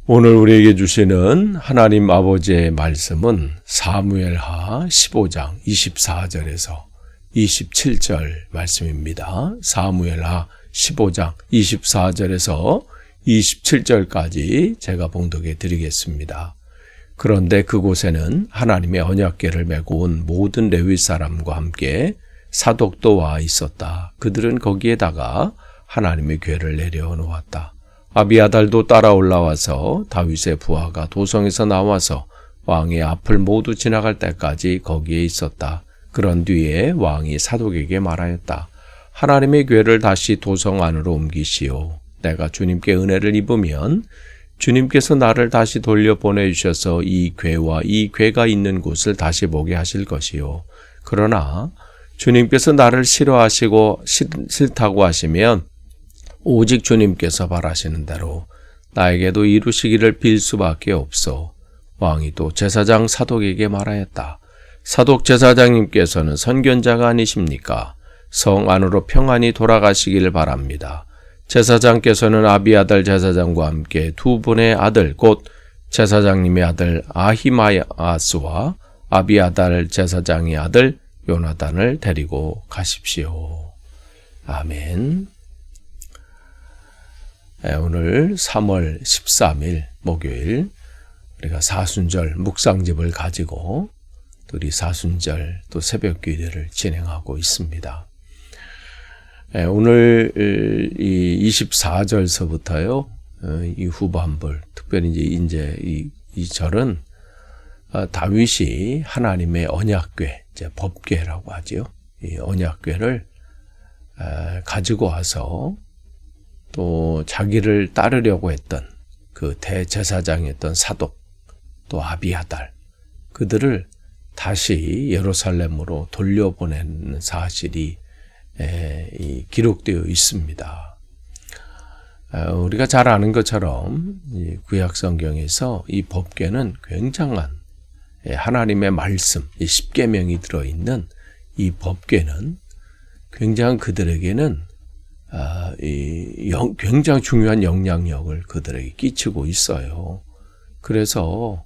오늘 우리에게 주시는 하나님 아버지의 말씀은 사무엘하 15장 24절에서 27절 말씀입니다. 사무엘하 15장 24절에서 27절까지 제가 봉독해 드리겠습니다. 그런데 그곳에는 하나님의 언약궤를 메고 온 모든 레위 사람과 함께 사독도 와 있었다. 그들은 거기에다가 하나님의 궤를 내려놓았다. 아비아달도 따라 올라와서 다윗의 부하가 도성에서 나와서 왕의 앞을 모두 지나갈 때까지 거기에 있었다. 그런 뒤에 왕이 사독에게 말하였다. 하나님의 궤를 다시 도성 안으로 옮기시오. 내가 주님께 은혜를 입으면 주님께서 나를 다시 돌려보내주셔서 이 궤와 이 궤가 있는 곳을 다시 보게 하실 것이요. 그러나 주님께서 나를 싫어하시고 싫다고 하시면 오직 주님께서 바라시는 대로 나에게도 이루시기를 빌 수밖에 없어. 왕이 또 제사장 사독에게 말하였다. 사독 제사장님께서는 선견자가 아니십니까? 성 안으로 평안히 돌아가시기를 바랍니다. 제사장께서는 아비아달 제사장과 함께 두 분의 아들 곧 제사장님의 아들 아히마야스와 아비아달 제사장의 아들 요나단을 데리고 가십시오. 아멘. 오늘 3월 13일 목요일 우리가 사순절 묵상집을 가지고 또 우리 사순절 또 새벽기도를 진행하고 있습니다. 오늘 이 24절서부터요, 이 후반부, 특별히 이제 이 절은 다윗이 하나님의 언약궤, 이제 법궤라고 하지요. 이 언약궤를 가지고 와서 또 자기를 따르려고 했던 그 대제사장이었던 사독, 또 아비아달, 그들을 다시 예루살렘으로 돌려보내는 사실이 기록되어 있습니다. 우리가 잘 아는 것처럼 구약 성경에서 이 법궤는 굉장한 하나님의 말씀, 이 십계명이 들어있는 이 법궤는 굉장히 그들에게는 굉장히 중요한 영향력을 그들에게 끼치고 있어요. 그래서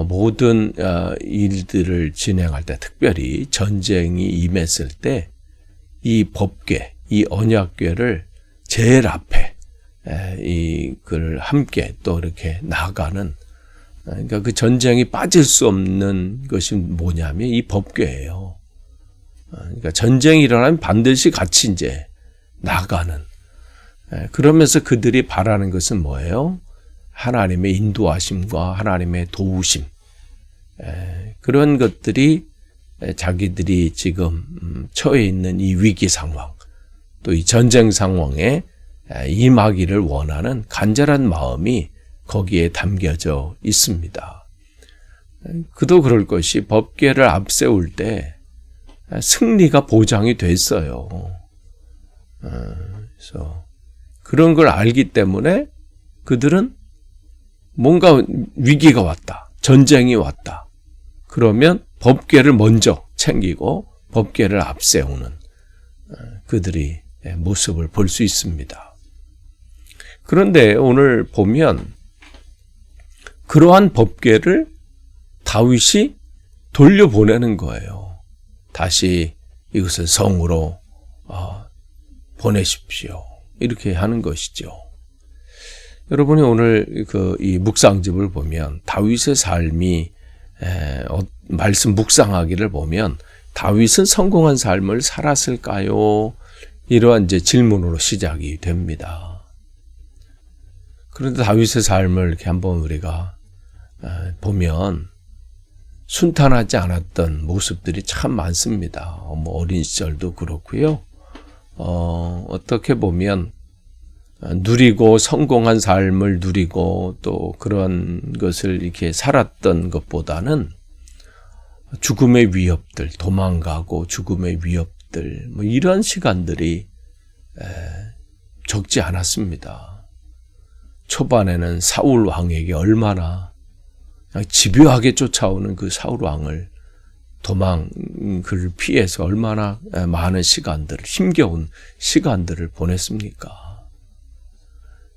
모든 일들을 진행할 때, 특별히 전쟁이 임했을 때 이 법궤, 이 언약궤를 제일 앞에 그걸 함께 또 이렇게 나가는, 그러니까 그 전쟁이 빠질 수 없는 것이 뭐냐면 이 법궤예요. 그러니까 전쟁이 일어나면 반드시 같이 이제 나가는. 그러면서 그들이 바라는 것은 뭐예요? 하나님의 인도하심과 하나님의 도우심. 그런 것들이 자기들이 지금 처해 있는 이 위기 상황, 또 이 전쟁 상황에 임하기를 원하는 간절한 마음이 거기에 담겨져 있습니다. 그도 그럴 것이 법궤를 앞세울 때 승리가 보장이 됐어요. 그래서 그런 걸 알기 때문에 그들은 뭔가 위기가 왔다, 전쟁이 왔다, 그러면 법궤를 먼저 챙기고 법궤를 앞세우는 그들이 모습을 볼 수 있습니다. 그런데 오늘 보면 그러한 법궤를 다윗이 돌려보내는 거예요. 다시 이것을 성으로 보내십시오. 이렇게 하는 것이죠. 여러분이 오늘 이 묵상집을 보면 다윗의 삶이 말씀 묵상하기를 보면 다윗은 성공한 삶을 살았을까요? 이러한 이제 질문으로 시작이 됩니다. 그런데 다윗의 삶을 이렇게 한번 우리가 보면 순탄하지 않았던 모습들이 참 많습니다. 어린 시절도 그렇고요. 어떻게 보면 누리고 성공한 삶을 누리고 또 그런 것을 이렇게 살았던 것보다는 죽음의 위협들, 도망가고 죽음의 위협들, 이런 시간들이 적지 않았습니다. 초반에는 사울 왕에게 얼마나 집요하게 쫓아오는 그 사울 왕을 그를 피해서 얼마나 많은 시간들을, 힘겨운 시간들을 보냈습니까?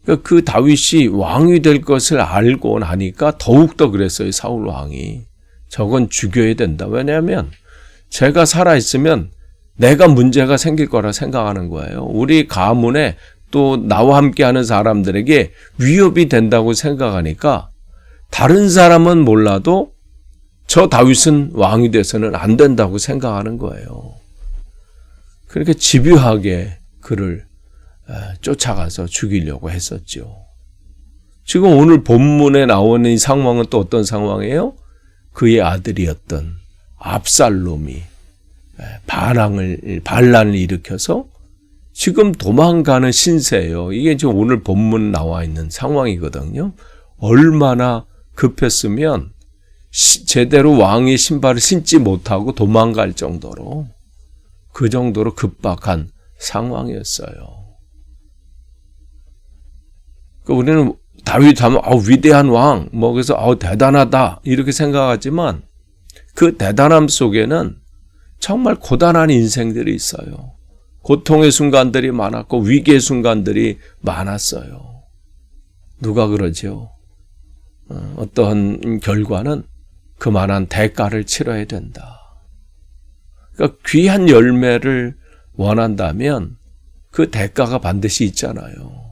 그러니까 그 다윗이 왕이 될 것을 알고 나니까 더욱더 그랬어요. 사울 왕이. 저건 죽여야 된다. 왜냐하면 제가 살아있으면 내가 문제가 생길 거라 생각하는 거예요. 우리 가문에 또 나와 함께하는 사람들에게 위협이 된다고 생각하니까 다른 사람은 몰라도 저 다윗은 왕이 돼서는 안 된다고 생각하는 거예요. 그러니까 집요하게 그를 쫓아가서 죽이려고 했었죠. 지금 오늘 본문에 나오는 이 상황은 또 어떤 상황이에요? 그의 아들이었던 압살롬이 반란을 일으켜서 지금 도망가는 신세예요. 이게 지금 오늘 본문 나와 있는 상황이거든요. 얼마나 급했으면 제대로 왕의 신발을 신지 못하고 도망갈 정도로 그 정도로 급박한 상황이었어요. 그러니까 우리는 다윗 하면 위대한 왕, 그래서 대단하다 이렇게 생각하지만 그 대단함 속에는 정말 고단한 인생들이 있어요. 고통의 순간들이 많았고 위기의 순간들이 많았어요. 누가 그러죠? 어떠한 결과는 그만한 대가를 치러야 된다. 그러니까 귀한 열매를 원한다면 그 대가가 반드시 있잖아요.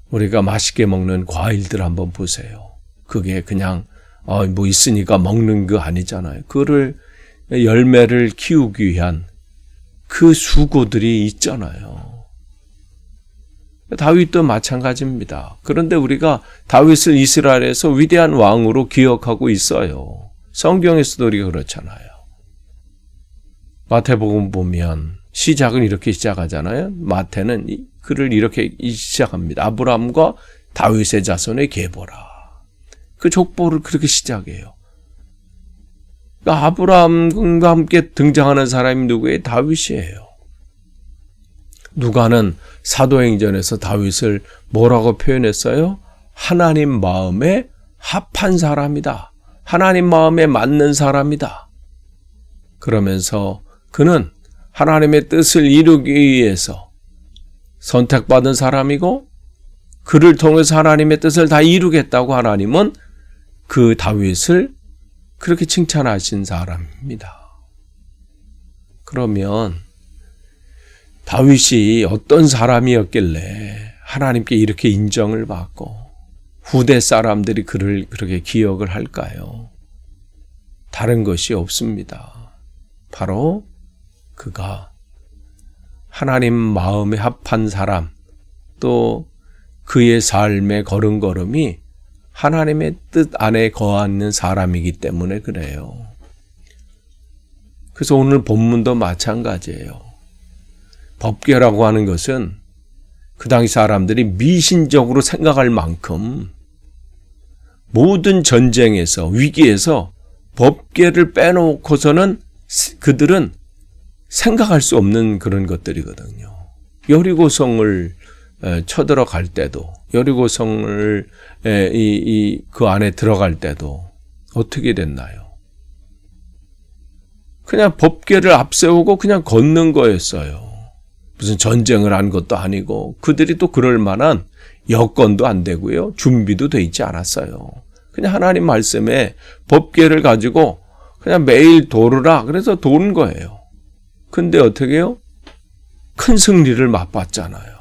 우리가 맛있게 먹는 과일들 한번 보세요. 그게 그냥 있으니까 먹는 거 아니잖아요. 그를 열매를 키우기 위한 그 수고들이 있잖아요. 다윗도 마찬가지입니다. 그런데 우리가 다윗을 이스라엘에서 위대한 왕으로 기억하고 있어요. 성경에서도 우리가 그렇잖아요. 마태복음 보면 시작은 이렇게 시작하잖아요. 마태는 그를 이렇게 시작합니다. 아브라함과 다윗의 자손의 계보라. 그 족보를 그렇게 시작해요. 그러니까 아브라함과 함께 등장하는 사람이 누구예요? 다윗이에요. 누가는 사도행전에서 다윗을 뭐라고 표현했어요? 하나님 마음에 합한 사람이다. 하나님 마음에 맞는 사람이다. 그러면서 그는 하나님의 뜻을 이루기 위해서 선택받은 사람이고 그를 통해서 하나님의 뜻을 다 이루겠다고 하나님은 그 다윗을 그렇게 칭찬하신 사람입니다. 그러면 다윗이 어떤 사람이었길래 하나님께 이렇게 인정을 받고 후대 사람들이 그를 그렇게 기억을 할까요? 다른 것이 없습니다. 바로 그가 하나님 마음에 합한 사람, 또 그의 삶의 걸음걸음이 하나님의 뜻 안에 거하는 사람이기 때문에 그래요. 그래서 오늘 본문도 마찬가지예요. 법궤라고 하는 것은 그 당시 사람들이 미신적으로 생각할 만큼 모든 전쟁에서 위기에서 법궤를 빼놓고서는 그들은 생각할 수 없는 그런 것들이거든요. 여리고성을 쳐들어갈 때도 여리고성을 그 안에 들어갈 때도 어떻게 됐나요? 그냥 법궤를 앞세우고 그냥 걷는 거였어요. 무슨 전쟁을 한 것도 아니고 그들이 또 그럴 만한 여건도 안 되고요. 준비도 돼 있지 않았어요. 그냥 하나님 말씀에 법궤를 가지고 그냥 매일 도르라 그래서 도는 거예요. 근데 어떻게 해요? 큰 승리를 맛봤잖아요.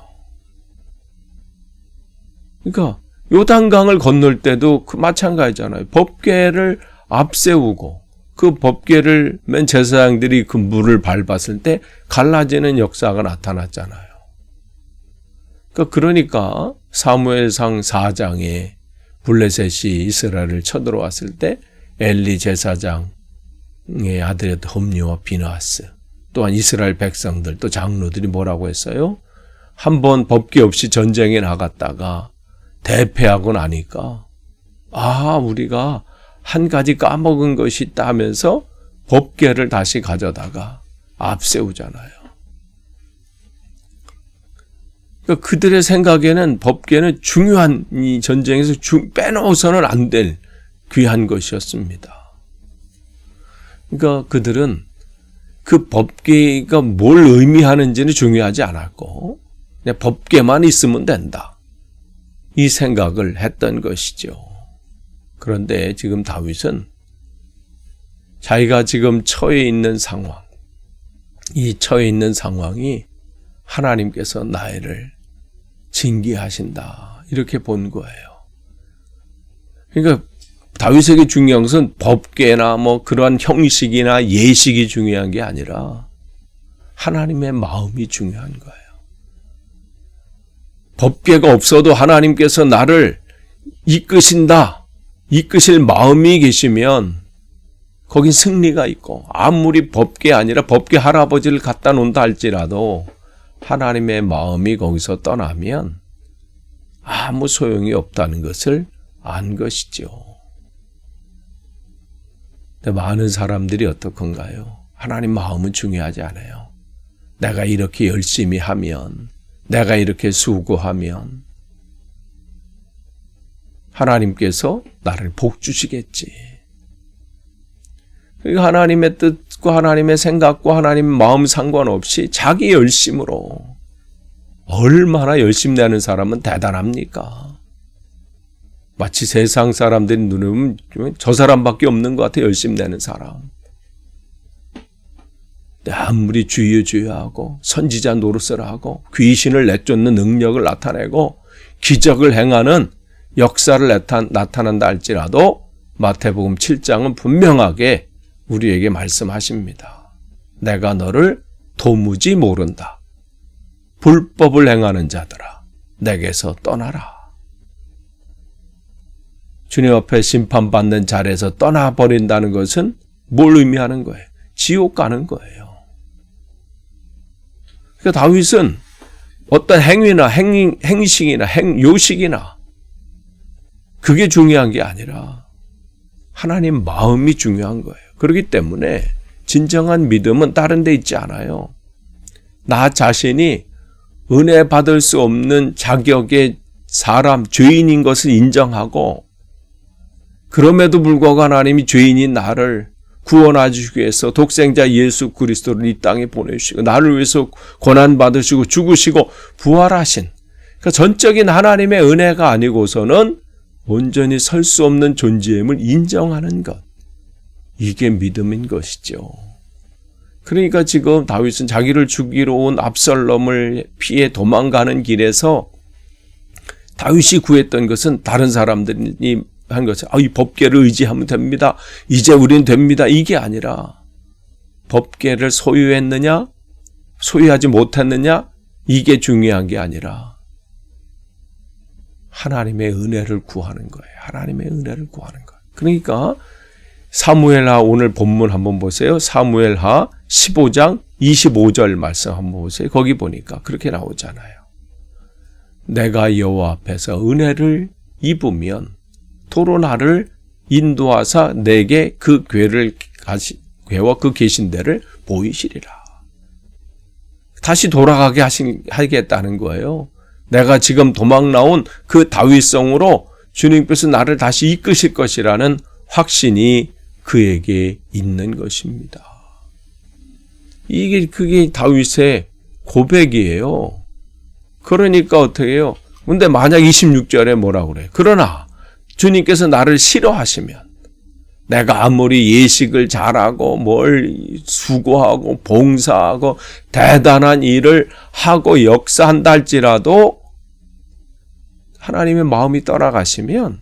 그러니까 요단강을 건널 때도 마찬가지잖아요. 법궤를 앞세우고 그 법궤를 맨 제사장들이 그 물을 밟았을 때 갈라지는 역사가 나타났잖아요. 그러니까 사무엘상 4장에 블레셋이 이스라엘을 쳐들어왔을 때 엘리 제사장의 아들이었던 홈리와 비나하스 또한 이스라엘 백성들 또 장로들이 뭐라고 했어요? 한번 법궤 없이 전쟁에 나갔다가 대패하고 나니까 우리가 한 가지 까먹은 것이 있다 하면서 법궤를 다시 가져다가 앞세우잖아요. 그러니까 그들의 생각에는 법궤는 중요한 이 전쟁에서 빼놓아서는 안 될 귀한 것이었습니다. 그러니까 그들은 그 법궤가 뭘 의미하는지는 중요하지 않았고 그냥 법궤만 있으면 된다. 이 생각을 했던 것이죠. 그런데 지금 다윗은 자기가 지금 처해 있는 상황, 이 처해 있는 상황이 하나님께서 나를 징계하신다, 이렇게 본 거예요. 그러니까 다윗에게 중요한 것은 법궤나 뭐 그러한 형식이나 예식이 중요한 게 아니라 하나님의 마음이 중요한 거예요. 법궤가 없어도 하나님께서 나를 이끄신다, 이끄실 마음이 계시면 거긴 승리가 있고, 아무리 법궤 아니라 법궤 할아버지를 갖다 놓는다 할지라도 하나님의 마음이 거기서 떠나면 아무 소용이 없다는 것을 안 것이죠. 근데 많은 사람들이 어떻건가요? 하나님 마음은 중요하지 않아요. 내가 이렇게 열심히 하면, 내가 이렇게 수고하면 하나님께서 나를 복 주시겠지. 그러니까 하나님의 뜻과 하나님의 생각과 하나님의 마음 상관없이 자기 열심으로, 얼마나 열심 내는 사람은 대단합니까? 마치 세상 사람들이 눈에 보면 저 사람밖에 없는 것 같아, 열심 내는 사람. 아무리 주여주여하고 선지자 노릇을 하고 귀신을 내쫓는 능력을 나타내고 기적을 행하는 역사를 나타난다 할지라도 마태복음 7장은 분명하게 우리에게 말씀하십니다. 내가 너를 도무지 모른다. 불법을 행하는 자들아, 내게서 떠나라. 주님 앞에 심판받는 자리에서 떠나버린다는 것은 뭘 의미하는 거예요? 지옥 가는 거예요. 그러니까 다윗은 어떤 행위나 행식이나 요식이나 그게 중요한 게 아니라 하나님 마음이 중요한 거예요. 그렇기 때문에 진정한 믿음은 다른 데 있지 않아요. 나 자신이 은혜 받을 수 없는 자격의 사람, 죄인인 것을 인정하고, 그럼에도 불구하고 하나님이 죄인인 나를 구원하시기 위해서 독생자 예수 그리스도를 이 땅에 보내주시고 나를 위해서 고난받으시고 죽으시고 부활하신, 그러니까 전적인 하나님의 은혜가 아니고서는 온전히 설 수 없는 존재임을 인정하는 것, 이게 믿음인 것이죠. 그러니까 지금 다윗은 자기를 죽이러 온 압살롬을 피해 도망가는 길에서 다윗이 구했던 것은 다른 사람들이 한 것은 이 법궤를 의지하면 됩니다, 이제 우린 됩니다, 이게 아니라 법궤를 소유했느냐 소유하지 못했느냐, 이게 중요한 게 아니라 하나님의 은혜를 구하는 거예요. 하나님의 은혜를 구하는 거예요. 그러니까 사무엘하, 오늘 본문 한번 보세요. 사무엘하 15장 25절 말씀 한번 보세요. 거기 보니까 그렇게 나오잖아요. 내가 여호와 앞에서 은혜를 입으면 도로 나를 인도하사 내게 그 궤와 그 계신 데를 보이시리라. 다시 돌아가게 하겠다는 거예요. 내가 지금 도망 나온 그 다윗성으로 주님께서 나를 다시 이끄실 것이라는 확신이 그에게 있는 것입니다. 그게 다윗의 고백이에요. 그러니까 어떻게 해요? 근데 만약 26절에 뭐라고 그래요? 그러나 주님께서 나를 싫어하시면, 내가 아무리 예식을 잘하고 뭘 수고하고 봉사하고 대단한 일을 하고 역사한다 할지라도 하나님의 마음이 떠나가시면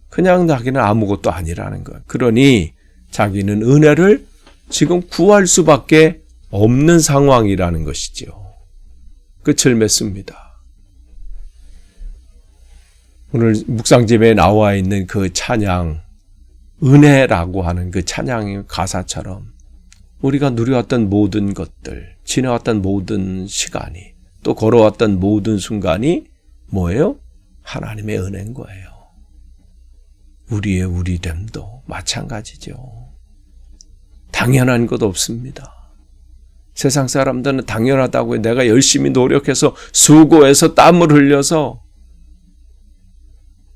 그냥 자기는 아무것도 아니라는 거예요. 그러니 자기는 은혜를 지금 구할 수밖에 없는 상황이라는 것이죠. 끝을 맺습니다. 오늘 묵상집에 나와 있는 그 찬양, 은혜라고 하는 그 찬양의 가사처럼 우리가 누려왔던 모든 것들, 지나왔던 모든 시간이, 또 걸어왔던 모든 순간이 뭐예요? 하나님의 은혜인 거예요. 우리의 우리됨도 마찬가지죠. 당연한 것 없습니다. 세상 사람들은 당연하다고 해요. 내가 열심히 노력해서 수고해서 땀을 흘려서.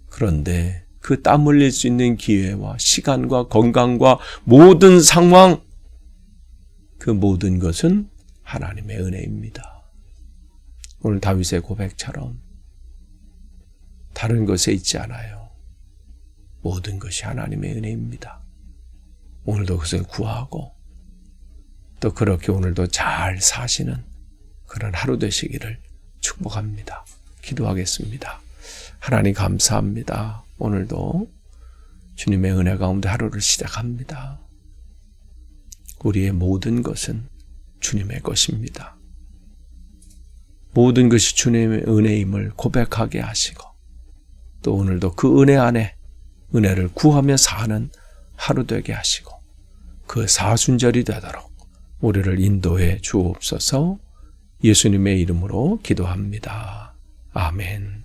그런데 그 땀 흘릴 수 있는 기회와 시간과 건강과 모든 상황, 그 모든 것은 하나님의 은혜입니다. 오늘 다윗의 고백처럼 다른 것에 있지 않아요. 모든 것이 하나님의 은혜입니다. 오늘도 그것을 구하고 또 그렇게 오늘도 잘 사시는 그런 하루 되시기를 축복합니다. 기도하겠습니다. 하나님 감사합니다. 오늘도 주님의 은혜 가운데 하루를 시작합니다. 우리의 모든 것은 주님의 것입니다. 모든 것이 주님의 은혜임을 고백하게 하시고 또 오늘도 그 은혜 안에 은혜를 구하며 사는 하루 되게 하시고 그 사순절이 되도록 우리를 인도해 주옵소서. 예수님의 이름으로 기도합니다. 아멘.